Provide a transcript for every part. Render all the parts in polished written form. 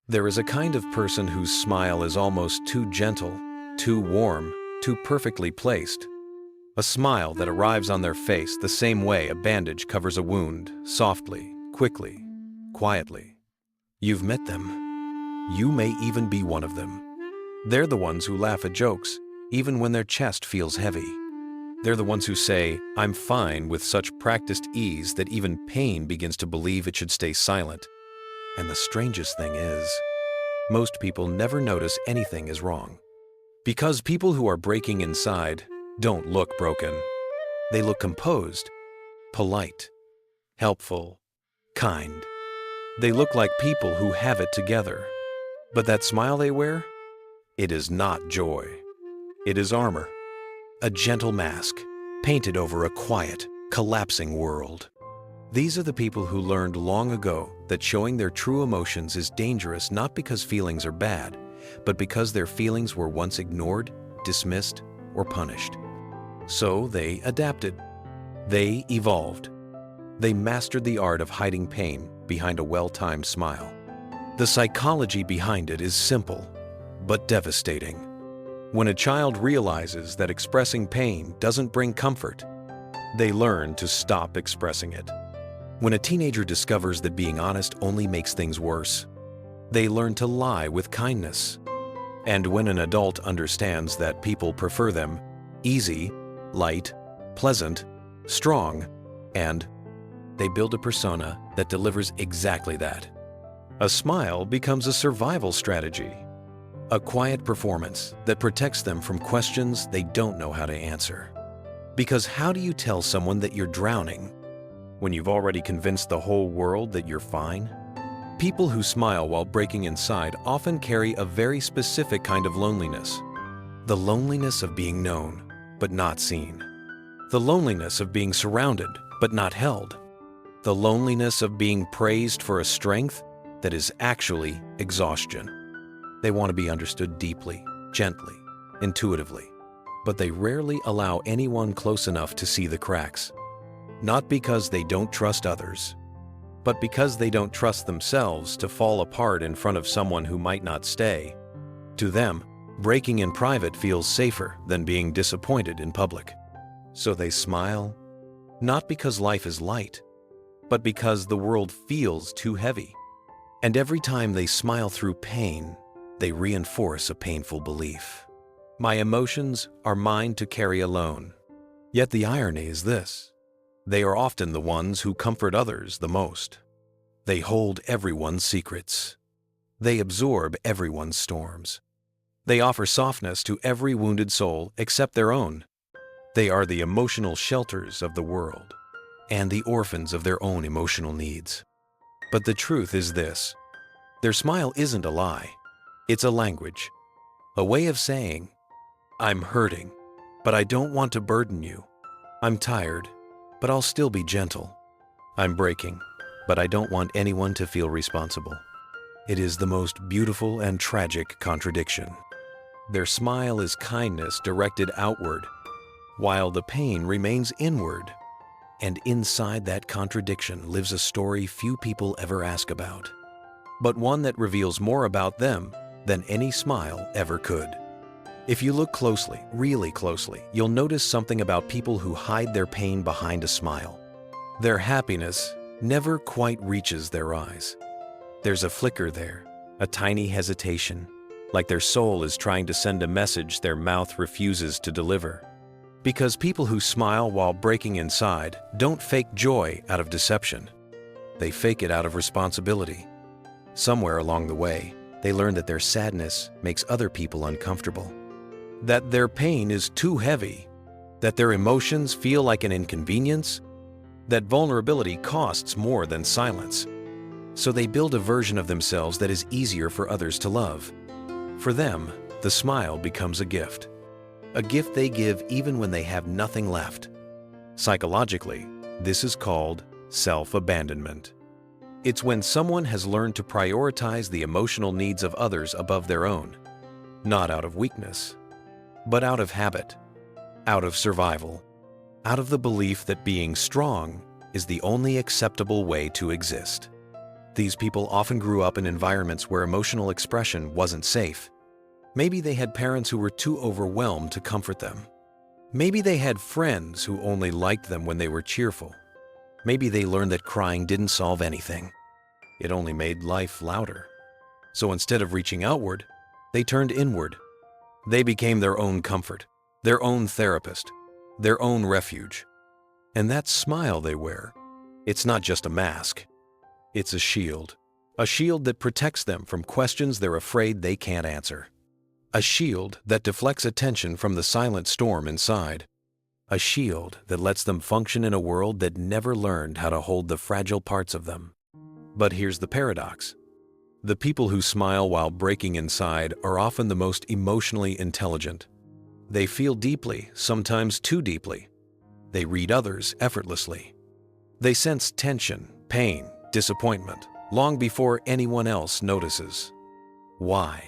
There is a kind of person whose smile is almost too gentle, too warm, too perfectly placed. A smile that arrives on their face the same way a bandage covers a wound, softly, quickly, quietly. You've met them. You may even be one of them. They're the ones who laugh at jokes, even when their chest feels heavy. They're the ones who say, "I'm fine," with such practiced ease that even pain begins to believe it should stay silent. And the strangest thing is, most people never notice anything is wrong. Because people who are breaking inside don't look broken. They look composed, polite, helpful, kind. They look like people who have it together. But that smile they wear? It is not joy. It is armor. A gentle mask, painted over a quiet, collapsing world. These are the people who learned long ago that showing their true emotions is dangerous not because feelings are bad, but because their feelings were once ignored, dismissed, or punished. So they adapted. They evolved. They mastered the art of hiding pain behind a well-timed smile. The psychology behind it is simple, but devastating. When a child realizes that expressing pain doesn't bring comfort, they learn to stop expressing it. When a teenager discovers that being honest only makes things worse, they learn to lie with kindness. And when an adult understands that people prefer them easy, light, pleasant, strong, and they build a persona that delivers exactly that. A smile becomes a survival strategy, a quiet performance that protects them from questions they don't know how to answer. Because how do you tell someone that you're drowning when you've already convinced the whole world that you're fine? People who smile while breaking inside often carry a very specific kind of loneliness. The loneliness of being known, but not seen. The loneliness of being surrounded, but not held. The loneliness of being praised for a strength that is actually exhaustion. They want to be understood deeply, gently, intuitively, but they rarely allow anyone close enough to see the cracks. Not because they don't trust others, but because they don't trust themselves to fall apart in front of someone who might not stay. To them, breaking in private feels safer than being disappointed in public. So they smile, not because life is light, but because the world feels too heavy. And every time they smile through pain, they reinforce a painful belief. My emotions are mine to carry alone. Yet the irony is this: they are often the ones who comfort others the most. They hold everyone's secrets. They absorb everyone's storms. They offer softness to every wounded soul except their own. They are the emotional shelters of the world and the orphans of their own emotional needs. But the truth is this: their smile isn't a lie. It's a language, a way of saying, "I'm hurting, but I don't want to burden you. I'm tired, but I'll still be gentle. I'm breaking, but I don't want anyone to feel responsible." It is the most beautiful and tragic contradiction. Their smile is kindness directed outward, while the pain remains inward. And inside that contradiction lives a story few people ever ask about, but one that reveals more about them than any smile ever could. If you look closely, really closely, you'll notice something about people who hide their pain behind a smile. Their happiness never quite reaches their eyes. There's a flicker there, a tiny hesitation, like their soul is trying to send a message their mouth refuses to deliver. Because people who smile while breaking inside don't fake joy out of deception. They fake it out of responsibility. Somewhere along the way, they learn that their sadness makes other people uncomfortable, that their pain is too heavy, that their emotions feel like an inconvenience, that vulnerability costs more than silence. So they build a version of themselves that is easier for others to love. For them, the smile becomes a gift they give even when they have nothing left. Psychologically, this is called self-abandonment. It's when someone has learned to prioritize the emotional needs of others above their own, not out of weakness, but out of habit, out of survival, out of the belief that being strong is the only acceptable way to exist. These people often grew up in environments where emotional expression wasn't safe. Maybe they had parents who were too overwhelmed to comfort them. Maybe they had friends who only liked them when they were cheerful. Maybe they learned that crying didn't solve anything. It only made life louder. So instead of reaching outward, they turned inward. They became their own comfort, their own therapist, their own refuge. And that smile they wear, it's not just a mask. It's a shield that protects them from questions they're afraid they can't answer. A shield that deflects attention from the silent storm inside. A shield that lets them function in a world that never learned how to hold the fragile parts of them. But here's the paradox. The people who smile while breaking inside are often the most emotionally intelligent. They feel deeply, sometimes too deeply. They read others effortlessly. They sense tension, pain, disappointment, long before anyone else notices. Why?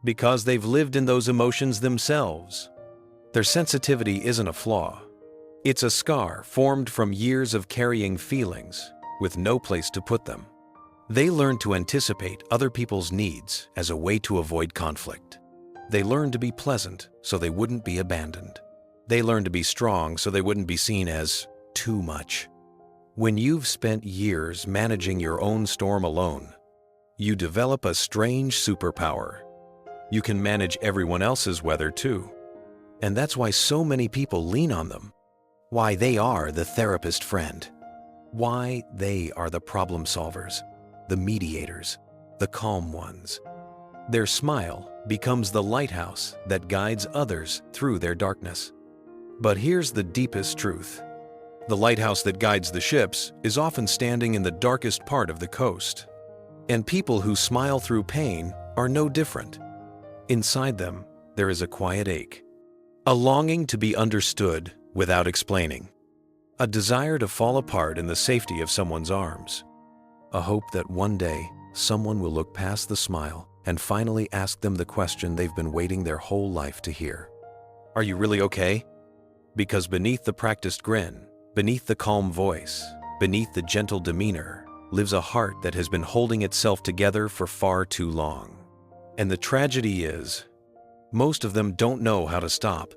Because they've lived in those emotions themselves. Their sensitivity isn't a flaw. It's a scar formed from years of carrying feelings with no place to put them. They learn to anticipate other people's needs as a way to avoid conflict. They learn to be pleasant so they wouldn't be abandoned. They learn to be strong so they wouldn't be seen as too much. When you've spent years managing your own storm alone, you develop a strange superpower. You can manage everyone else's weather too. And that's why so many people lean on them. Why they are the therapist friend. Why they are the problem solvers, the mediators, the calm ones. Their smile becomes the lighthouse that guides others through their darkness. But here's the deepest truth. The lighthouse that guides the ships is often standing in the darkest part of the coast. And people who smile through pain are no different. Inside them, there is a quiet ache. A longing to be understood without explaining. A desire to fall apart in the safety of someone's arms. A hope that one day someone will look past the smile and finally ask them the question they've been waiting their whole life to hear. Are you really okay? Because beneath the practiced grin, beneath the calm voice, beneath the gentle demeanor, lives a heart that has been holding itself together for far too long. And the tragedy is, most of them don't know how to stop.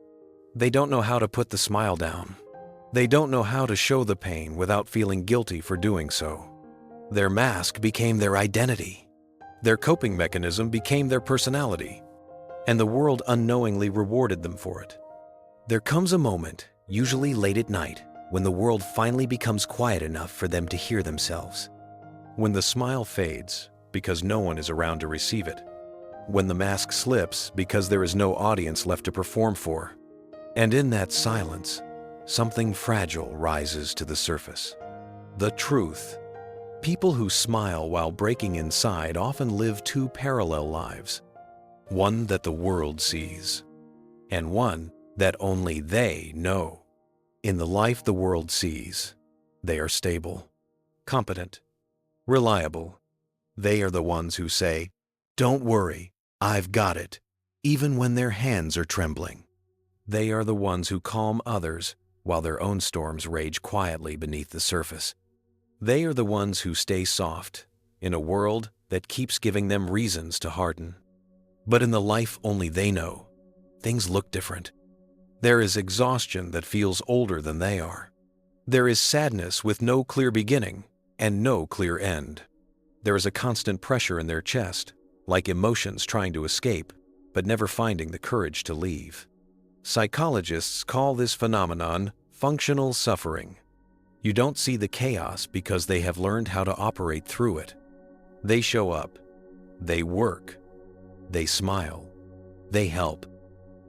They don't know how to put the smile down. They don't know how to show the pain without feeling guilty for doing so. Their mask became their identity. Their coping mechanism became their personality. And the world unknowingly rewarded them for it. There comes a moment, usually late at night, when the world finally becomes quiet enough for them to hear themselves. When the smile fades because no one is around to receive it. When the mask slips because there is no audience left to perform for. And in that silence, something fragile rises to the surface. The truth. People who smile while breaking inside often live two parallel lives. One that the world sees, and one that only they know. In the life the world sees, they are stable, competent, reliable. They are the ones who say, "Don't worry, I've got it," even when their hands are trembling. They are the ones who calm others while their own storms rage quietly beneath the surface. They are the ones who stay soft in a world that keeps giving them reasons to harden. But in the life only they know, things look different. There is exhaustion that feels older than they are. There is sadness with no clear beginning and no clear end. There is a constant pressure in their chest, like emotions trying to escape, but never finding the courage to leave. Psychologists call this phenomenon functional suffering. You don't see the chaos because they have learned how to operate through it. They show up, they work, they smile, they help,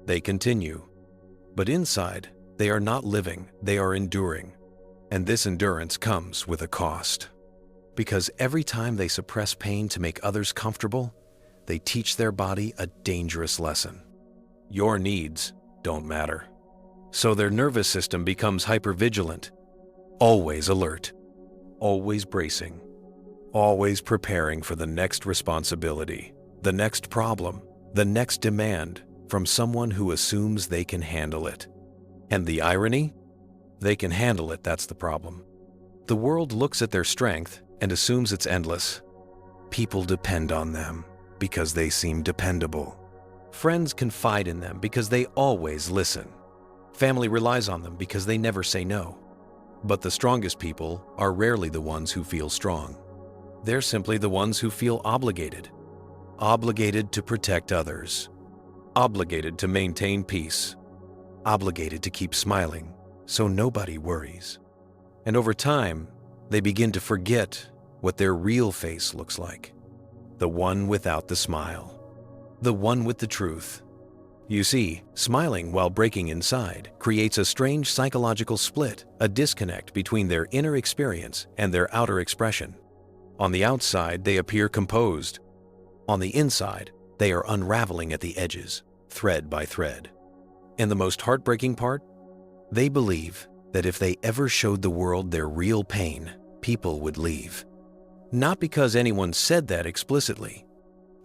they continue. But inside, they are not living, they are enduring. And this endurance comes with a cost. Because every time they suppress pain to make others comfortable, they teach their body a dangerous lesson. Your needs don't matter. So their nervous system becomes hypervigilant, always alert, always bracing, always preparing for the next responsibility, the next problem, the next demand from someone who assumes they can handle it. And the irony? They can handle it, that's the problem. The world looks at their strength and assumes it's endless. People depend on them because they seem dependable. Friends confide in them because they always listen. Family relies on them because they never say no. But the strongest people are rarely the ones who feel strong. They're simply the ones who feel obligated. Obligated to protect others. Obligated to maintain peace. Obligated to keep smiling so nobody worries. And over time, they begin to forget what their real face looks like. The one without the smile. The one with the truth. You see, smiling while breaking inside creates a strange psychological split, a disconnect between their inner experience and their outer expression. On the outside, they appear composed. On the inside, they are unraveling at the edges, thread by thread. And the most heartbreaking part? They believe that if they ever showed the world their real pain, people would leave. Not because anyone said that explicitly,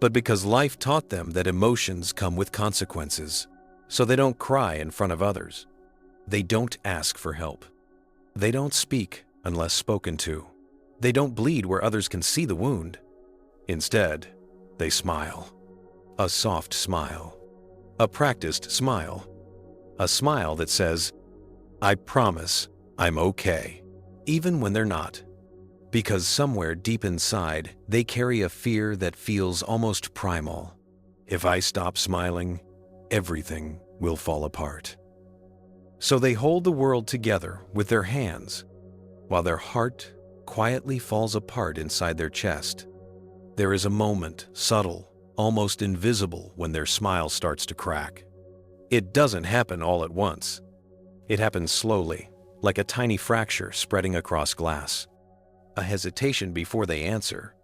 but because life taught them that emotions come with consequences, so they don't cry in front of others. They don't ask for help. They don't speak unless spoken to. They don't bleed where others can see the wound. Instead, they smile. A soft smile. A practiced smile. A smile that says, "I promise I'm okay," even when they're not. Because somewhere deep inside, they carry a fear that feels almost primal. If I stop smiling, everything will fall apart. So they hold the world together with their hands, while their heart quietly falls apart inside their chest. There is a moment, subtle, almost invisible, when their smile starts to crack. It doesn't happen all at once. It happens slowly, like a tiny fracture spreading across glass. A hesitation before they answer.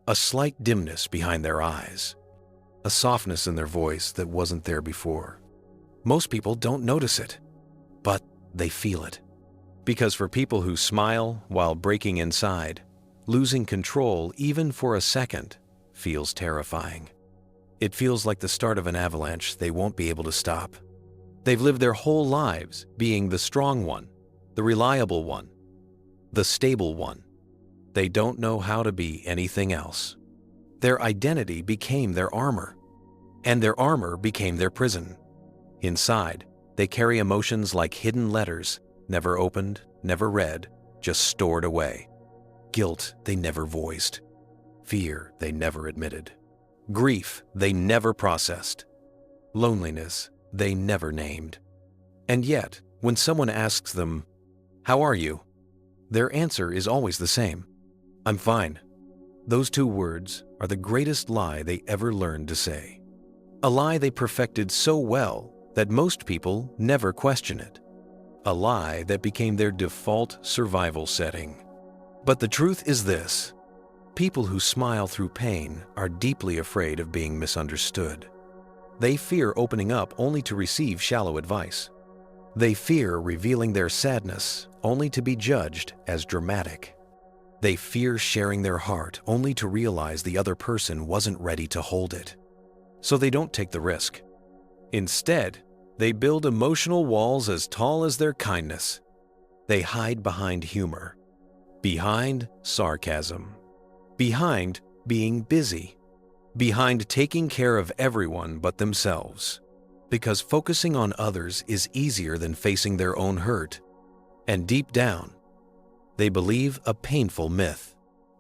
A slight dimness behind their eyes. A softness in their voice that wasn't there before. Most people don't notice it, but they feel it. Because for people who smile while breaking inside, losing control even for a second feels terrifying. It feels like the start of an avalanche they won't be able to stop. They've lived their whole lives being the strong one, the reliable one, the stable one. They don't know how to be anything else. Their identity became their armor, and their armor became their prison. Inside, they carry emotions like hidden letters, never opened, never read, just stored away. Guilt they never voiced. Fear they never admitted. Grief they never processed. Loneliness they never named. And yet, when someone asks them, "How are you?" their answer is always the same. "I'm fine." Those two words are the greatest lie they ever learned to say. A lie they perfected so well that most people never question it. A lie that became their default survival setting. But the truth is this: people who smile through pain are deeply afraid of being misunderstood. They fear opening up only to receive shallow advice. They fear revealing their sadness only to be judged as dramatic. They fear sharing their heart only to realize the other person wasn't ready to hold it. So they don't take the risk. Instead, they build emotional walls as tall as their kindness. They hide behind humor, behind sarcasm, behind being busy, behind taking care of everyone but themselves. Because focusing on others is easier than facing their own hurt. And deep down, they believe a painful myth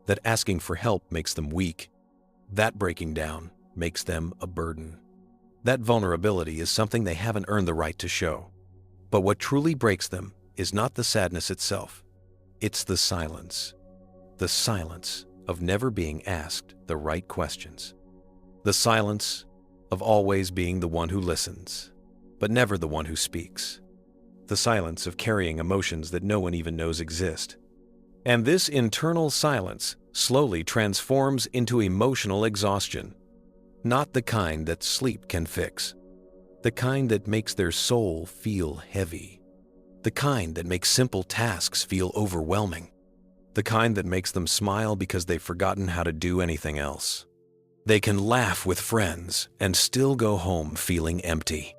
that asking for help makes them weak. That breaking down makes them a burden. That vulnerability is something they haven't earned the right to show. But what truly breaks them is not the sadness itself. It's the silence. The silence of never being asked the right questions. The silence of always being the one who listens, but never the one who speaks. The silence of carrying emotions that no one even knows exist. And this internal silence slowly transforms into emotional exhaustion. Not the kind that sleep can fix. The kind that makes their soul feel heavy. The kind that makes simple tasks feel overwhelming. The kind that makes them smile because they've forgotten how to do anything else. They can laugh with friends and still go home feeling empty.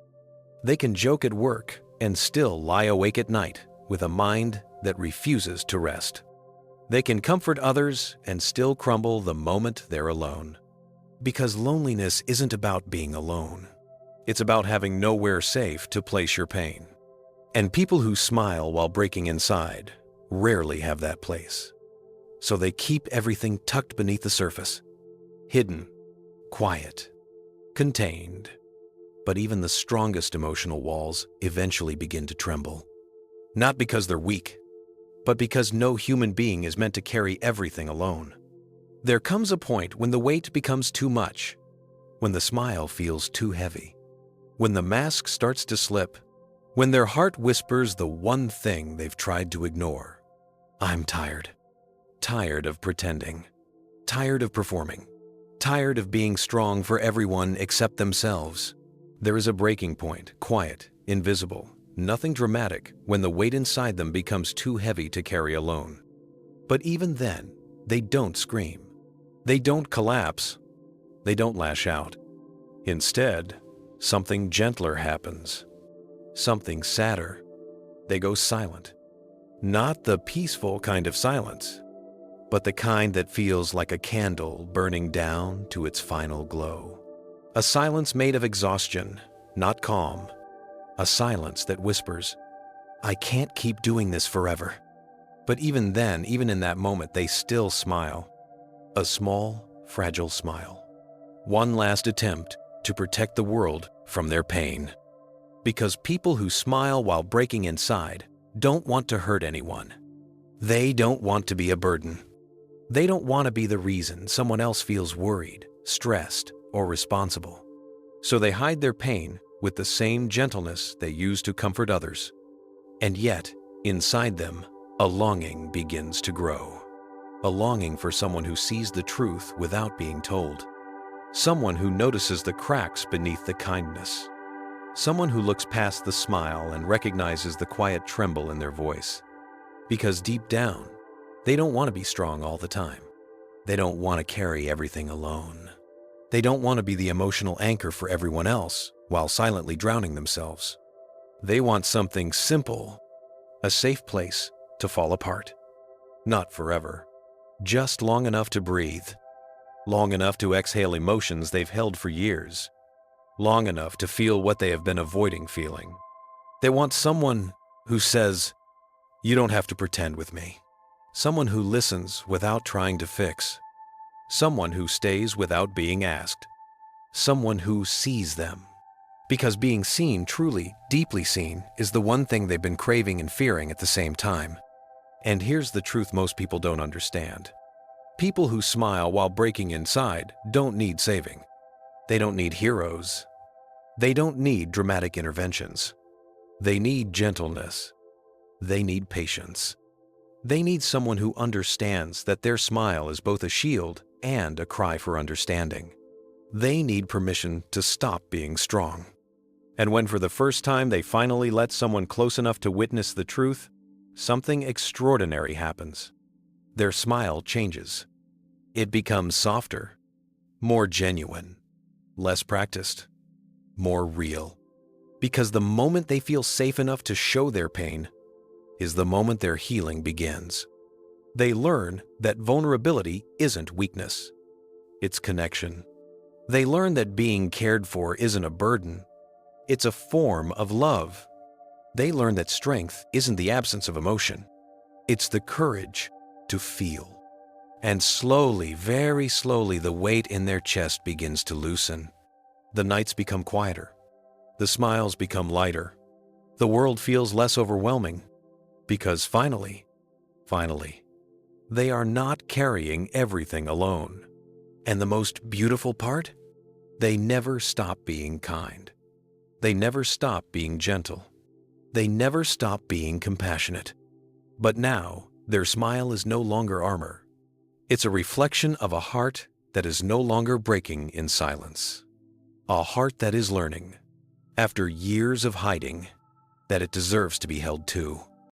They can joke at work and still lie awake at night with a mind that refuses to rest. They can comfort others and still crumble the moment they're alone. Because loneliness isn't about being alone. It's about having nowhere safe to place your pain. And people who smile while breaking inside rarely have that place. So they keep everything tucked beneath the surface, hidden, quiet, contained. But even the strongest emotional walls eventually begin to tremble. Not because they're weak, but because no human being is meant to carry everything alone. There comes a point when the weight becomes too much, when the smile feels too heavy, when the mask starts to slip, when their heart whispers the one thing they've tried to ignore. I'm tired. Tired of pretending. Tired of performing. Tired of being strong for everyone except themselves. There is a breaking point, quiet, invisible, nothing dramatic, when the weight inside them becomes too heavy to carry alone. But even then, they don't scream. They don't collapse. They don't lash out. Instead, something gentler happens. Something sadder. They go silent. Not the peaceful kind of silence, but the kind that feels like a candle burning down to its final glow. A silence made of exhaustion, not calm. A silence that whispers, I can't keep doing this forever. But even then, even in that moment, they still smile. A small, fragile smile. One last attempt to protect the world from their pain. Because people who smile while breaking inside don't want to hurt anyone. They don't want to be a burden. They don't want to be the reason someone else feels worried, stressed, or responsible. So they hide their pain with the same gentleness they use to comfort others. And yet, inside them, a longing begins to grow. A longing for someone who sees the truth without being told. Someone who notices the cracks beneath the kindness. Someone who looks past the smile and recognizes the quiet tremble in their voice. Because deep down, they don't want to be strong all the time. They don't want to carry everything alone. They don't want to be the emotional anchor for everyone else while silently drowning themselves. They want something simple, a safe place to fall apart. Not forever, just long enough to breathe, long enough to exhale emotions they've held for years, long enough to feel what they have been avoiding feeling. They want someone who says, you don't have to pretend with me. Someone who listens without trying to fix. Someone who stays without being asked. Someone who sees them. Because being seen, truly, deeply seen, is the one thing they've been craving and fearing at the same time. And here's the truth most people don't understand. People who smile while breaking inside don't need saving. They don't need heroes. They don't need dramatic interventions. They need gentleness. They need patience. They need someone who understands that their smile is both a shield and a cry for understanding. They need permission to stop being strong. And when for the first time they finally let someone close enough to witness the truth, something extraordinary happens. Their smile changes. It becomes softer, more genuine, less practiced, more real. Because the moment they feel safe enough to show their pain is the moment their healing begins. They learn that vulnerability isn't weakness. It's connection. They learn that being cared for isn't a burden. It's a form of love. They learn that strength isn't the absence of emotion. It's the courage to feel. And slowly, very slowly, the weight in their chest begins to loosen. The nights become quieter. The smiles become lighter. The world feels less overwhelming. Because finally, they are not carrying everything alone. And the most beautiful part? They never stop being kind. They never stop being gentle. They never stop being compassionate. But now, their smile is no longer armor. It's a reflection of a heart that is no longer breaking in silence. A heart that is learning, after years of hiding, that it deserves to be held too.